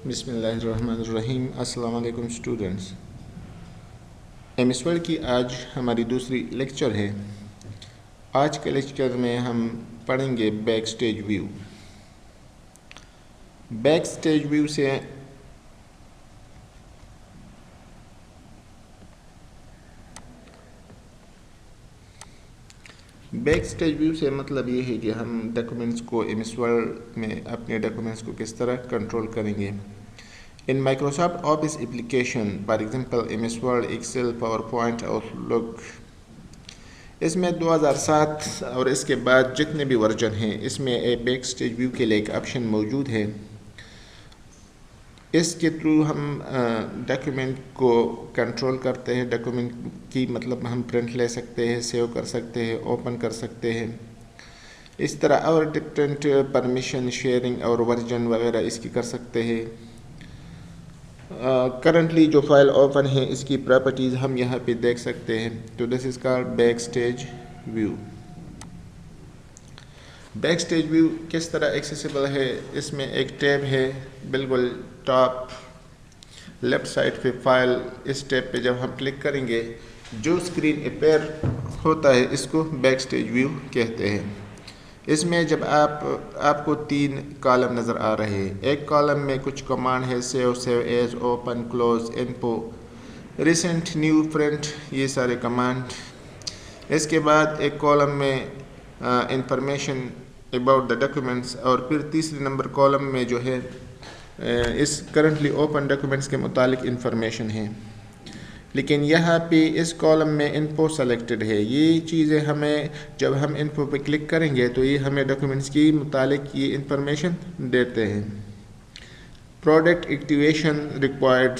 बिस्मिल्लाहिर्रहमानिर्रहीम। अस्सलाम वालेकुम स्टूडेंट्स। एमएस वर्ड की आज हमारी दूसरी लेक्चर है। आज के लेक्चर में हम पढ़ेंगे back stage view. Back stage view से मतलब ये है कि हम डॉक्यूमेंट्स को एमएस वर्ड में अपने डॉक्यूमेंट्स को किस तरह कंट्रोल करेंगे। इन Microsoft Office application for example MS Word, Excel, PowerPoint, Outlook, इसमें 2007 और इसके बाद जितने भी वर्जन हैं इसमें एक बैक स्टेज व्यू के लिए एक ऑप्शन मौजूद है। इसके थ्रू हम डॉक्यूमेंट को कंट्रोल करते हैं। डॉक्यूमेंट की मतलब हम प्रिंट ले सकते हैं, सेव कर सकते हैं, ओपन कर सकते हैं। इस तरह और डिफरेंट परमिशन शेयरिंग और वर्जन वगैरह इसकी कर सकते हैं। करंटली जो फाइल ओपन है इसकी प्रॉपर्टीज़ हम यहाँ पे देख सकते हैं। तो this is called back stage view. Back stage view किस तरह एक्सेसिबल है, इसमें एक टैब है बिल्कुल टॉप लेफ़्ट साइड पे फाइल। इस टैब पे जब हम क्लिक करेंगे जो स्क्रीन अपीयर होता है इसको बैक स्टेज व्यू कहते हैं। इसमें जब आपको 3 कॉलम नज़र आ रहे हैं। एक कॉलम में कुछ कमांड है, save as, open, close, info, recent, new, print, ये सारे कमांड। इसके बाद एक कॉलम में इंफॉर्मेशन अबाउट द डॉक्यूमेंट्स, और फिर तीसरे नंबर कॉलम में जो है इस करंटली ओपन डॉक्यूमेंट्स के मुतालिक इंफॉर्मेशन है। लेकिन यहाँ पे इस कॉलम में इन्फो सेलेक्टेड है। ये चीज़ें हमें जब हम इन्फो पे क्लिक करेंगे तो ये हमें डॉक्यूमेंट्स की मुतालिक ये इंफॉर्मेशन देते हैं। प्रोडक्ट एक्टिवेशन रिक्वायर्ड,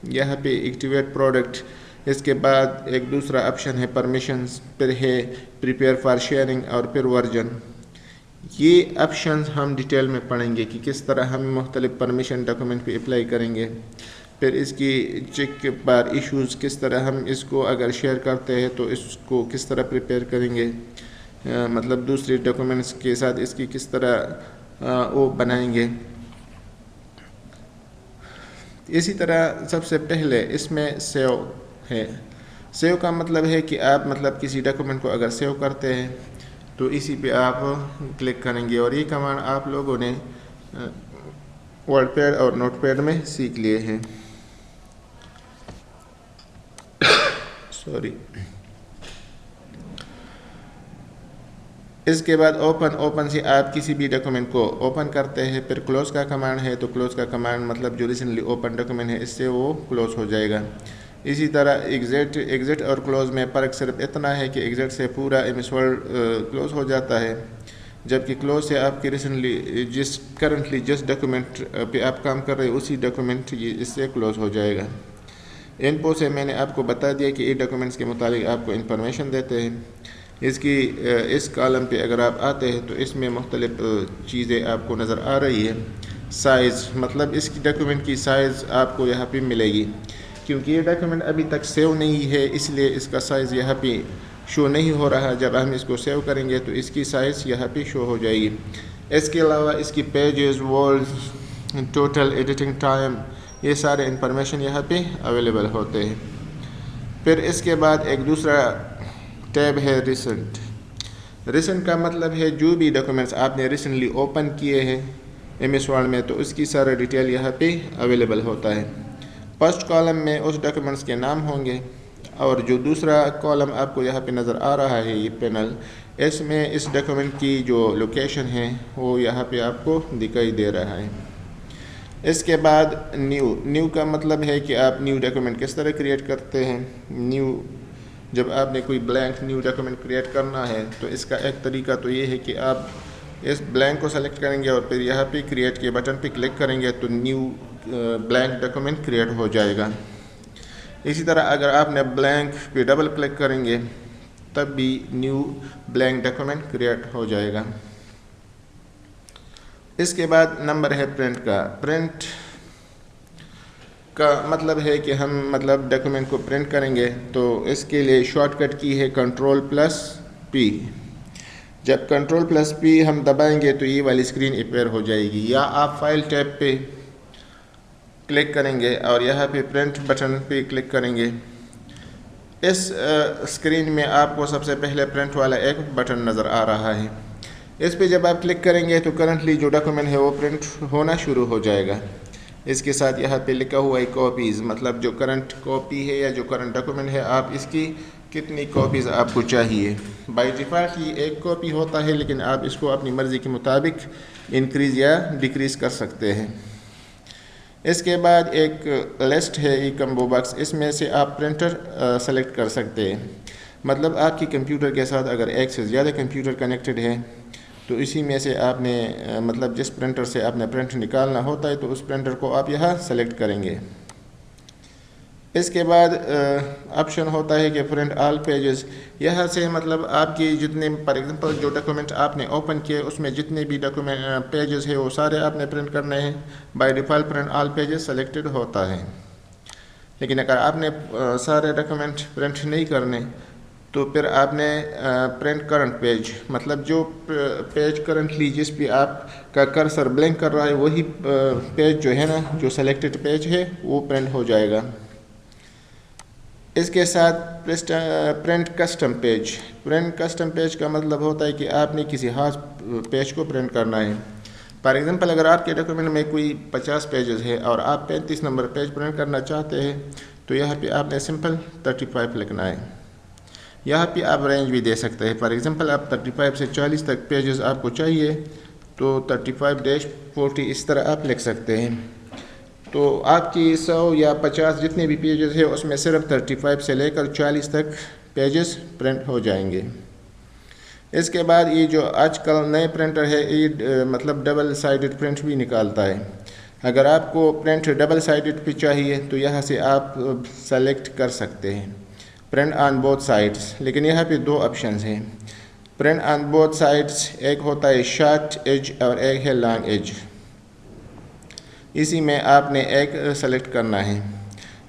यहाँ पे एक्टिवेट प्रोडक्ट। इसके बाद एक दूसरा ऑप्शन है परमिशंस, फिर है प्रिपेयर फॉर शेयरिंग और फिर वर्जन। ये ऑप्शंस हम डिटेल में पढ़ेंगे कि किस तरह हम मुख्तलिफ परमिशन डॉक्यूमेंट पे अप्लाई करेंगे। फिर इसकी चेक के बाद इश्यूज़ किस तरह हम इसको अगर शेयर करते हैं तो इसको किस तरह प्रिपेयर करेंगे, मतलब दूसरे डॉक्यूमेंट्स के साथ इसकी किस तरह वो बनाएंगे। इसी तरह सबसे पहले इसमें सेव है। सेव का मतलब है कि आप मतलब किसी डॉक्यूमेंट को अगर सेव करते हैं तो इसी पे आप क्लिक करेंगे, और ये कमांड आप लोगों ने वर्डपैड और नोटपैड में सीख लिए हैं। सॉरी। इसके बाद ओपन से आप किसी भी डॉक्यूमेंट को ओपन करते हैं। फिर क्लोज का कमांड है, तो क्लोज का कमांड मतलब जो रिसेंटली ओपन डॉक्यूमेंट है इससे वो क्लोज हो जाएगा। इसी तरह एग्जिट और क्लोज में फ़र्क सिर्फ इतना है कि एग्जिट से पूरा एमएस वर्ड क्लोज हो जाता है, जबकि क्लोज से आपके रिसेंटली करंटली जिस डॉक्यूमेंट पे आप काम कर रहे हैं उसी डॉक्यूमेंट ये इससे क्लोज हो जाएगा। इन्फो से मैंने आपको बता दिया कि ये डॉक्यूमेंट्स के मुतालिक आपको इंफॉर्मेशन देते हैं। इसकी इस कॉलम पे अगर आप आते हैं तो इसमें मुख्तलिफ चीज़ें आपको नज़र आ रही है। साइज़ मतलब इसकी डॉक्यूमेंट की साइज़ आपको यहाँ पे मिलेगी, क्योंकि ये डॉक्यूमेंट अभी तक सेव नहीं है इसलिए इसका साइज़ यहाँ पे शो नहीं हो रहा। जब हम इसको सेव करेंगे तो इसकी साइज़ यहाँ पे शो हो जाएगी। इसके अलावा इसकी pages, words, total editing time, ये सारे इंफॉर्मेशन यहाँ पे अवेलेबल होते हैं। फिर इसके बाद एक दूसरा टैब है रिसेंट का मतलब है जो भी डॉक्यूमेंट्स आपने रिसेंटली ओपन किए हैं एमएस वर्ड में तो उसकी सारा डिटेल यहाँ पे अवेलेबल होता है। फर्स्ट कॉलम में उस डॉक्यूमेंट्स के नाम होंगे, और जो दूसरा कॉलम आपको यहाँ पे नज़र आ रहा है ये पैनल, इसमें इस डॉक्यूमेंट की जो लोकेशन है वो यहाँ पे आपको दिखाई दे रहा है। इसके बाद न्यू का मतलब है कि आप न्यू डॉक्यूमेंट किस तरह क्रिएट करते हैं। जब आपने कोई ब्लैंक न्यू डॉक्यूमेंट क्रिएट करना है तो इसका एक तरीका तो ये है कि आप इस ब्लैंक को सेलेक्ट करेंगे और फिर यहाँ पे क्रिएट के बटन पे क्लिक करेंगे तो न्यू ब्लैंक डॉक्यूमेंट क्रिएट हो जाएगा। इसी तरह अगर आपने ब्लैंक पे डबल क्लिक करेंगे तब भी न्यू ब्लैंक डॉक्यूमेंट क्रिएट हो जाएगा। इसके बाद नंबर है प्रिंट का मतलब है कि हम मतलब डॉक्यूमेंट को प्रिंट करेंगे तो इसके लिए शॉर्टकट की है Ctrl+P। जब Ctrl+P हम दबाएंगे तो ये वाली स्क्रीन अपीयर हो जाएगी, या आप फाइल टैब पे क्लिक करेंगे और यहाँ पे प्रिंट बटन पे क्लिक करेंगे। इस स्क्रीन में आपको सबसे पहले प्रिंट वाला एक बटन नज़र आ रहा है। इस पे जब आप क्लिक करेंगे तो करंटली जो डॉक्यूमेंट है वो प्रिंट होना शुरू हो जाएगा। इसके साथ यहाँ पे लिखा हुआ है कॉपीज़, मतलब जो करंट कॉपी है या जो करंट डॉक्यूमेंट है आप इसकी कितनी कॉपीज़ आपको चाहिए। बाय डिफ़ॉल्ट ये एक कॉपी होता है, लेकिन आप इसको अपनी मर्ज़ी के मुताबिक इंक्रीज़ या डिक्रीज़ कर सकते हैं। इसके बाद एक लिस्ट है ई कम्बो बॉक्स, इसमें से आप प्रिंटर सेलेक्ट कर सकते हैं। मतलब आपकी कंप्यूटर के साथ अगर एक से ज़्यादा कंप्यूटर कनेक्टेड है तो इसी में से आपने मतलब जिस प्रिंटर से आपने प्रिंट निकालना होता है तो उस प्रिंटर को आप यहाँ सेलेक्ट करेंगे। इसके बाद ऑप्शन होता है कि प्रिंट ऑल पेजेस। यहाँ से मतलब आपकी जितने फॉर एग्जांपल जो डॉक्यूमेंट आपने ओपन किए उसमें जितने भी डॉक्यूमेंट पेजेस है वो सारे आपने प्रिंट करने हैं। By default print all pages selected होता है। लेकिन अगर आपने सारे डॉक्यूमेंट प्रिंट नहीं करने तो फिर आपने प्रिंट करंट पेज, मतलब जो पेज करंटली जिस पे आपका कर्सर ब्लिंक कर रहा है वही पेज जो है ना, जो सेलेक्टेड पेज है वो प्रिंट हो जाएगा। इसके साथ print custom page. Print custom page का मतलब होता है कि आपने किसी खास पेज को प्रिंट करना है। फॉर एग्जांपल अगर आपके डॉक्यूमेंट में कोई 50 पेजेस है और आप 35 नंबर पेज प्रिंट करना चाहते हैं तो यहाँ पे आपने सिंपल 35 लिखना है। यहाँ पे आप रेंज भी दे सकते हैं। फॉर एग्जांपल आप 35 से 40 तक पेजेस आपको चाहिए तो 35-40 इस तरह आप लिख सकते हैं। तो आपकी 100 या 50 जितने भी पेजेस है उसमें सिर्फ 35 से लेकर 40 तक पेजेस प्रिंट हो जाएंगे। इसके बाद ये जो आजकल नए प्रिंटर है ये मतलब डबल साइडेड प्रिंट भी निकालता है। अगर आपको प्रिंट डबल साइडेड पे चाहिए तो यहाँ से आप सेलेक्ट कर सकते हैं प्रिंट ऑन बोथ साइड्स। लेकिन यहाँ पे दो ऑप्शंस हैं प्रिंट ऑन बोथ साइड्स, एक होता है शॉर्ट एज और एक है लॉन्ग एज। इसी में आपने एक सेलेक्ट करना है।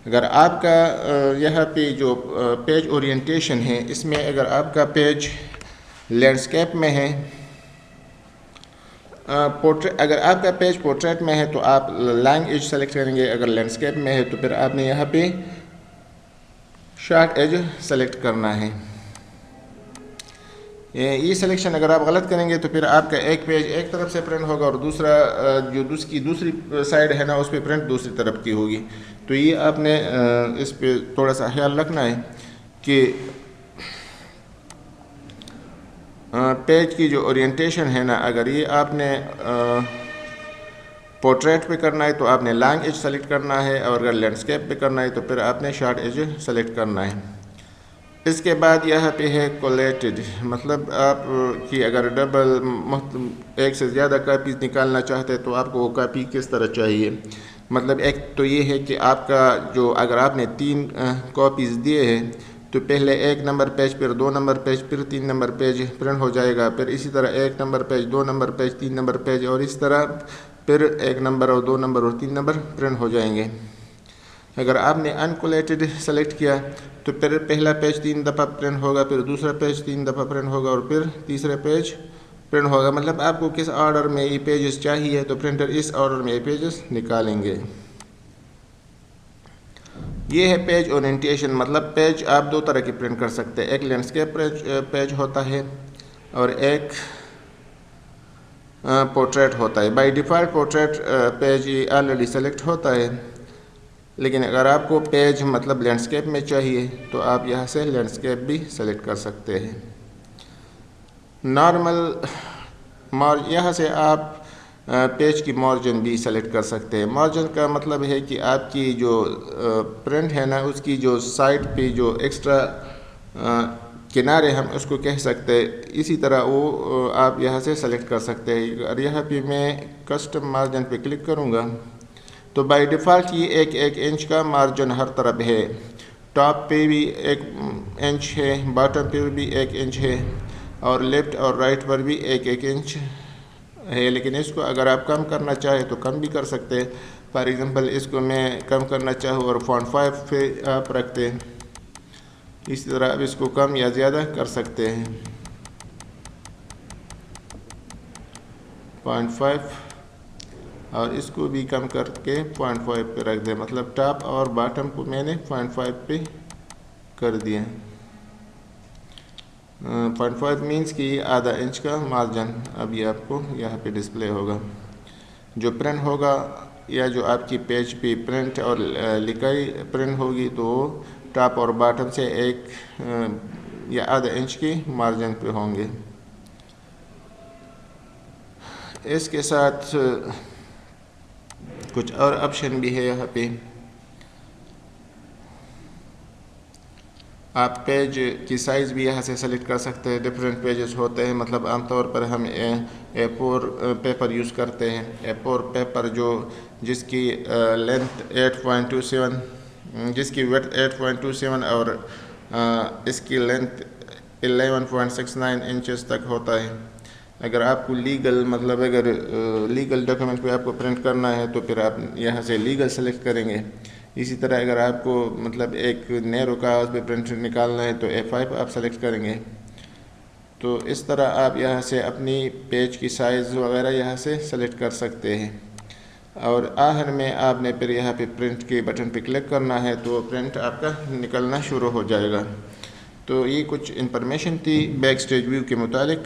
अगर आपका यहाँ पे जो पेज ओरिएंटेशन है इसमें अगर आपका पेज लैंडस्केप में है, अगर आपका पेज पोर्ट्रेट में है तो आप लॉन्ग एज सेलेक्ट करेंगे, अगर लैंडस्केप में है तो फिर आपने यहाँ पे शॉर्ट एज सेलेक्ट करना है। ये सिलेक्शन अगर आप गलत करेंगे तो फिर आपका एक पेज एक तरफ से प्रिंट होगा और दूसरा जो दूसरी साइड है ना उस पर प्रिंट दूसरी तरफ की होगी। तो ये आपने इस पे थोड़ा सा ख्याल रखना है कि पेज की जो ओरिएंटेशन है ना, अगर ये आपने पोर्ट्रेट पे करना है तो आपने लॉन्ग एज सेलेक्ट करना है और अगर लैंडस्केप पे करना है तो फिर आपने शॉर्ट एज सेलेक्ट करना है। इसके बाद यहाँ पे है कोलेटेड, मतलब आप कि अगर डबल एक से ज़्यादा कापीज़ निकालना चाहते हैं तो आपको वो कापी किस तरह चाहिए। मतलब एक तो ये है कि आपका जो अगर आपने 3 कॉपीज़ दिए हैं तो पहले 1 नंबर पेज, फिर 2 नंबर पेज, फिर 3 नंबर पेज प्रिंट हो जाएगा। फिर इसी तरह 1 number page, 2 number page, 3 number page और इस तरह फिर 1 नंबर और 2 नंबर और 3 नंबर प्रिंट हो जाएंगे। अगर आपने अनकोलेटेड सेलेक्ट किया तो फिर पहला पेज 3 दफ़ा प्रिंट होगा, फिर दूसरा पेज 3 दफ़ा प्रिंट होगा और फिर तीसरा पेज प्रिंट होगा। मतलब आपको किस ऑर्डर में ये पेजेस चाहिए तो प्रिंटर इस ऑर्डर में ये पेजेस निकालेंगे। ये है पेज ओरिएंटेशन, मतलब पेज आप 2 तरह की प्रिंट कर सकते हैं। एक लैंडस्केप पेज होता है और एक पोर्ट्रेट होता है। बाय डिफ़ॉल्ट पोर्ट्रेट पेज ये ऑलरेडी सेलेक्ट होता है, लेकिन अगर आपको पेज मतलब लैंडस्केप में चाहिए तो आप यहाँ से लैंडस्केप भी सेलेक्ट कर सकते हैं। नॉर्मल यहाँ से आप पेज की मार्जिन भी सेलेक्ट कर सकते हैं। मार्जिन का मतलब है कि आपकी जो प्रिंट है ना उसकी जो साइड पे जो एक्स्ट्रा किनारे हम उसको कह सकते हैं, इसी तरह वो आप यहाँ से सेलेक्ट कर सकते हैं। और यहाँ पे मैं कस्टम मार्जिन पे क्लिक करूँगा तो बाय डिफ़ॉल्ट ये 1 इंच का मार्जिन हर तरफ है। टॉप पे भी 1 इंच है, बॉटम पे भी 1 इंच है और लेफ़्ट और राइट पर भी 1 इंच है। लेकिन इसको अगर आप कम करना चाहें तो कम भी कर सकते हैं। फॉर एग्ज़ाम्पल इसको मैं कम करना चाहूँ और फॉन्ट 5 पे आप रखते हैं, इसी तरह आप इसको कम या ज़्यादा कर सकते हैं। 0.5 और इसको भी कम करके 0.5 पे रख दें, मतलब टॉप और बॉटम को मैंने 0.5 पे कर दिया। 0.5 मीन्स कि आधा इंच का मार्जिन अभी आपको यहाँ पे डिस्प्ले होगा। जो प्रिंट होगा या जो आपकी पेज पे प्रिंट और लिखाई प्रिंट होगी तो टॉप और बॉटम से 1 या आधा इंच की मार्जिन पे होंगे। इसके साथ कुछ और ऑप्शन भी है यहाँ पे। आप पेज की साइज़ भी यहाँ से सेलेक्ट कर सकते हैं। डिफरेंट पेजेस होते हैं, मतलब आमतौर पर हम A4 पेपर यूज़ करते हैं। A4 पेपर जिसकी लेंथ 8.27, जिसकी विड्थ 8.27 और इसकी लेंथ 11.69 इंचेस तक होता है। अगर आपको अगर लीगल डॉक्यूमेंट पे आपको प्रिंट करना है तो फिर आप यहाँ से लीगल सेलेक्ट करेंगे। इसी तरह अगर आपको मतलब एक नैरो कागज़ पे प्रिंट निकालना है तो A5 आप सेलेक्ट करेंगे। तो इस तरह आप यहाँ से अपनी पेज की साइज़ वगैरह यहाँ से सेलेक्ट कर सकते हैं। और आखिर में आपने फिर यहाँ पे प्रिंट के बटन पे क्लिक करना है तो प्रिंट आपका निकलना शुरू हो जाएगा। तो ये कुछ इंफॉर्मेशन थी बैक स्टेज व्यू के मुतालिक।